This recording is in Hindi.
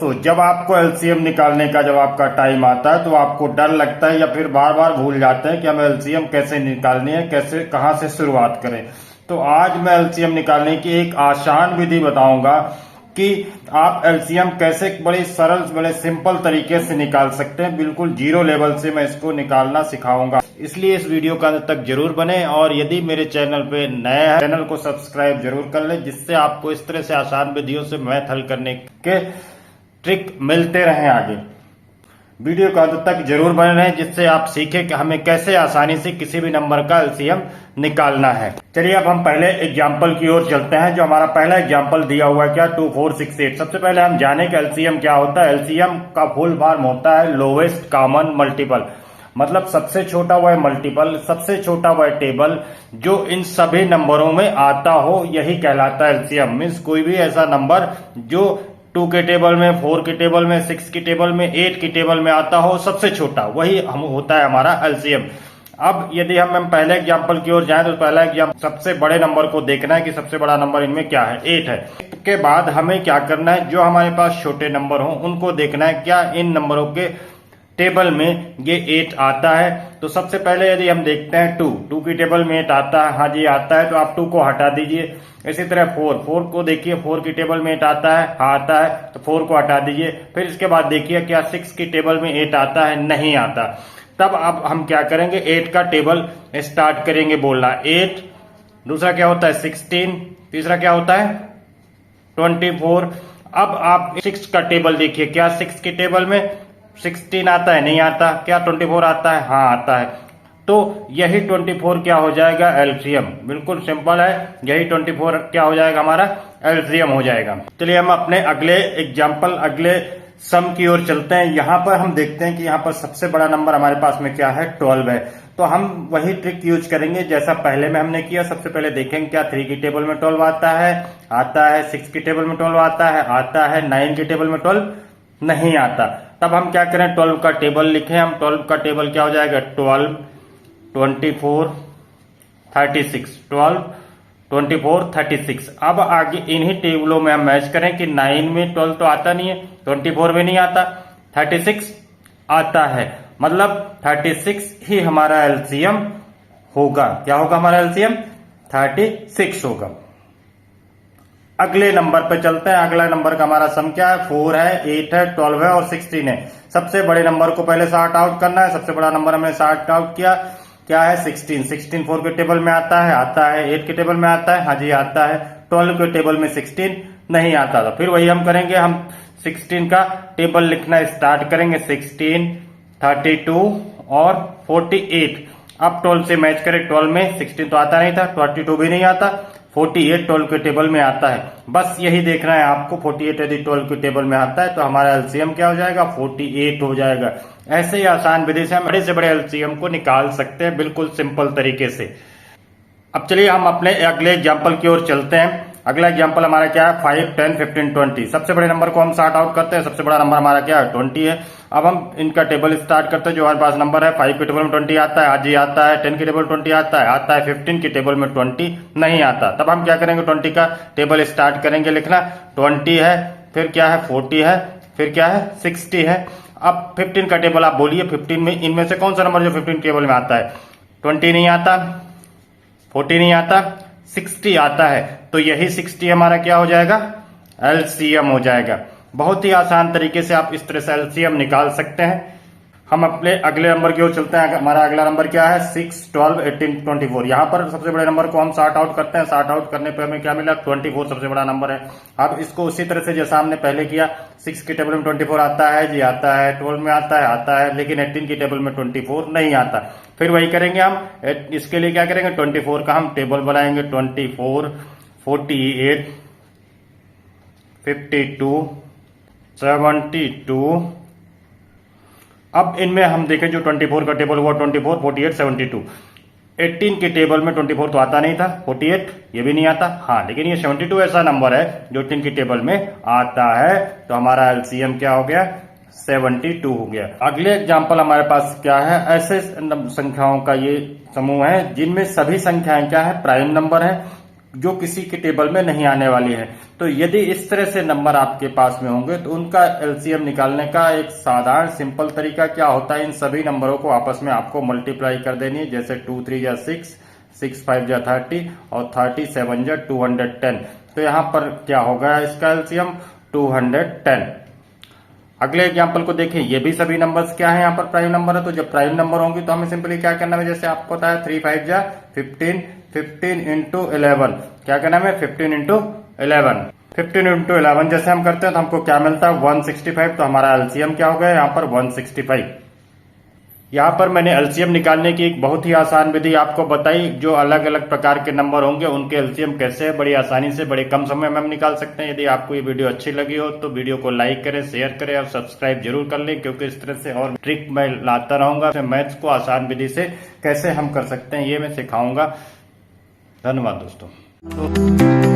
दोस्तों, जब आपको एलसीएम निकालने का जब आपका टाइम आता है तो आपको डर लगता है या फिर बार बार भूल जाते हैं कि हमें एलसीएम कैसे निकालनी है, कैसे कहां से शुरुआत करें। तो आज मैं एलसीएम निकालने की एक आसान विधि बताऊंगा कि आप एलसीएम कैसे बड़े सरल बड़े सिंपल तरीके से निकाल सकते हैं। बिल्कुल जीरो लेवल से मैं इसको निकालना सिखाऊंगा, इसलिए इस वीडियो का अंत तक जरूर बने। और यदि मेरे चैनल पे नए हैं, चैनल को सब्सक्राइब जरूर कर ले, जिससे आपको इस तरह से आसान विधियों से मैथ हल करने के ट्रिक मिलते रहें आगे। वीडियो का अंत तक जरूर बने रहें, जिससे आप सीखें कि हमें कैसे आसानी से किसी भी नंबर का एलसीएम निकालना है। चलिए अब हम पहले एग्जाम्पल की ओर चलते हैं। जो हमारा पहला एग्जाम्पल दिया हुआ है क्या, 2468। सबसे पहले हम जाने कि एलसीएम क्या होता है। एलसीएम का फुल फॉर्म होता है लोवेस्ट कॉमन मल्टीपल, मतलब सबसे छोटा वह मल्टीपल, सबसे छोटा वह टेबल जो इन सभी नंबरों में आता हो, यही कहलाता है एलसीएम। मीन्स कोई भी ऐसा नंबर जो 2 के टेबल में, 4 के टेबल में, 6 के टेबल में, 8 के टेबल में आता हो, सबसे छोटा वही हम होता है हमारा एलसीएम। अब यदि हम पहले एग्जाम्पल की ओर जाएं तो पहला एग्जाम्पल सबसे बड़े नंबर को देखना है कि सबसे बड़ा नंबर इनमें क्या है, 8 है। के बाद हमें क्या करना है, जो हमारे पास छोटे नंबर हो उनको देखना है क्या इन नंबरों के टेबल में ये 8 आता है। तो सबसे पहले यदि हम देखते हैं 2 की टेबल में 8 आता है, हाँ जी आता है, तो आप 2 को हटा दीजिए। इसी तरह 4 को देखिए, 4 की टेबल में 8 आता है, हाँ आता है, तो 4 को हटा दीजिए। फिर इसके बाद देखिए क्या 6 की टेबल में 8 आता है, नहीं आता। तब अब हम क्या करेंगे, 8 का टेबल स्टार्ट करेंगे बोलना। 8, दूसरा क्या होता है 16, तीसरा क्या होता है 24। अब आप 6 का टेबल देखिए, क्या 6 की टेबल में 16 आता है, नहीं आता। क्या 24 आता है, हाँ आता है। तो यही 24 क्या हो जाएगा, एलसीएम। बिल्कुल सिंपल है, यही 24 क्या हो जाएगा, हमारा एलसीएम हो जाएगा। चलिए हम अपने अगले एग्जाम्पल, अगले सम की ओर चलते हैं। यहाँ पर हम देखते हैं कि यहाँ पर सबसे बड़ा नंबर हमारे पास में क्या है, 12 है। तो हम वही ट्रिक यूज करेंगे जैसा पहले में हमने किया। सबसे पहले देखेंगे क्या 3 की टेबल में 12 आता है, 6 की टेबल में 12 आता है, 9 की टेबल में 12 नहीं आता। तब हम क्या करें, 12 का टेबल लिखें हम। 12 का टेबल क्या हो जाएगा, 12, 24, 36, 12, 24, 36। अब आगे इन्हीं टेबलों में हम मैच करें कि 9 में 12 तो आता नहीं है, 24 में नहीं आता, 36 आता है, मतलब 36 ही हमारा एलसीएम होगा। क्या होगा हमारा एलसीएम, 36 होगा। अगले नंबर पे चलते हैं। अगला नंबर का हमारा सम क्या है, 4 है, 8 है, 12 है और 16 है। सबसे बड़े नंबर को पहले सॉर्ट आउट करना है। सबसे बड़ा नंबर हमने सॉर्ट आउट किया, क्या है 16। 4 के टेबल में आता है, 8 के टेबल में आता है, हाँ जी आता है। 12 के टेबल में 16 नहीं आता था। फिर वही हम करेंगे, हम 16 का टेबल लिखना स्टार्ट करेंगे। 16, 32 और 48। अब 12 से मैच करें, 12 में 16 तो आता नहीं था, 32 भी नहीं आता, 48 12 के टेबल में आता है। बस यही देखना है आपको, 48 यदि 12 के टेबल में आता है तो हमारा एलसीएम क्या हो जाएगा, 48 हो जाएगा। ऐसे ही आसान विधि से हम बड़े से बड़े एलसीएम को निकाल सकते हैं, बिल्कुल सिंपल तरीके से। अब चलिए हम अपने अगले एग्जाम्पल की ओर चलते हैं। अगला एग्जाम्पल हमारा क्या है, 5, 10, 15, 20। सबसे बड़े नंबर को हम सॉर्ट आउट करते हैं। सबसे बड़ा नंबर हमारा क्या है, 20 है। अब हम इनका टेबल स्टार्ट करते हैं। जो हमारे पास नंबर है, 5 के टेबल में 20 आता है, आज ही आता है। 10 के टेबल 20 आता है, 15 के टेबल में 20 नहीं आता। तब हम क्या करेंगे, 20 का टेबल स्टार्ट करेंगे लिखना। 20 है, फिर क्या है 40 है, फिर क्या है 60 है। अब 15 का टेबल आप बोलिए, 15 में इनमें से कौन सा नंबर जो 15 टेबल में आता है, 20 नहीं आता, 40 नहीं आता, 60 आता है। तो यही 60 हमारा क्या हो जाएगा, एलसीएम हो जाएगा। बहुत ही आसान तरीके से आप इस तरह से एलसीएम निकाल सकते हैं। हम अपने अगले नंबर की ओर चलते हैं। हमारा अगला नंबर क्या है, 6, 12, 18, 24। यहाँ पर सबसे बड़े नंबर को हम सॉर्ट आउट करते हैं। सॉर्ट आउट करने पर हमें क्या मिला, 24 सबसे बड़ा नंबर है। अब इसको उसी तरह से जैसा हमने पहले किया, 6 के टेबल में 24 आता है जी आता है, 12 में आता है, लेकिन 18 की टेबल में 24 नहीं आता। फिर वही करेंगे हम, इसके लिए क्या करेंगे, 24 का हम टेबल बनाएंगे। 24, 48, 52, 72। अब इनमें हम देखें जो 24 का टेबल हुआ, 24, 48, 72। 18 के टेबल में 24 तो आता नहीं था, 48 ये भी नहीं आता, हाँ लेकिन ये 72 ऐसा नंबर है जो 18 की टेबल में आता है। तो हमारा एलसीएम क्या हो गया, 72 हो गया। अगले एग्जाम्पल हमारे पास क्या है, ऐसे संख्याओं का ये समूह है जिनमें सभी संख्याएं क्या है, प्राइम नंबर है। जो किसी के टेबल में नहीं आने वाली है। तो यदि इस तरह से नंबर आपके पास में होंगे तो उनका एलसीएम निकालने का एक साधारण सिंपल तरीका क्या होता है, इन सभी नंबरों को आपस में आपको मल्टीप्लाई कर देनी है। जैसे 2 3 या 6, 6 5 या 30 और 37 या 210। तो यहाँ पर क्या होगा इसका एलसीएम 210। अगले एग्जाम्पल को देखें, ये भी सभी नंबर्स क्या है, यहाँ पर प्राइम नंबर है। तो जब प्राइम नंबर होंगे तो हमें सिंपली क्या करना है, जैसे आपको पता है 3 5 जा 15, 15 इंटू 11, क्या करना है 15 इंटू 11, 15 इंटू 11 जैसे हम करते हैं तो हमको क्या मिलता है 165। तो हमारा एलसीएम क्या हो गया यहाँ पर 165। यहाँ पर मैंने एलसीएम निकालने की एक बहुत ही आसान विधि आपको बताई। जो अलग अलग प्रकार के नंबर होंगे उनके एलसीएम कैसे बड़ी आसानी से बड़े कम समय में हम निकाल सकते हैं। यदि आपको ये वीडियो अच्छी लगी हो तो वीडियो को लाइक करें, शेयर करें और सब्सक्राइब जरूर कर लें, क्योंकि इस तरह से और ट्रिक मैं लाता रहूंगा। मैथ्स को आसान विधि से कैसे हम कर सकते हैं ये मैं सिखाऊंगा। धन्यवाद दोस्तों।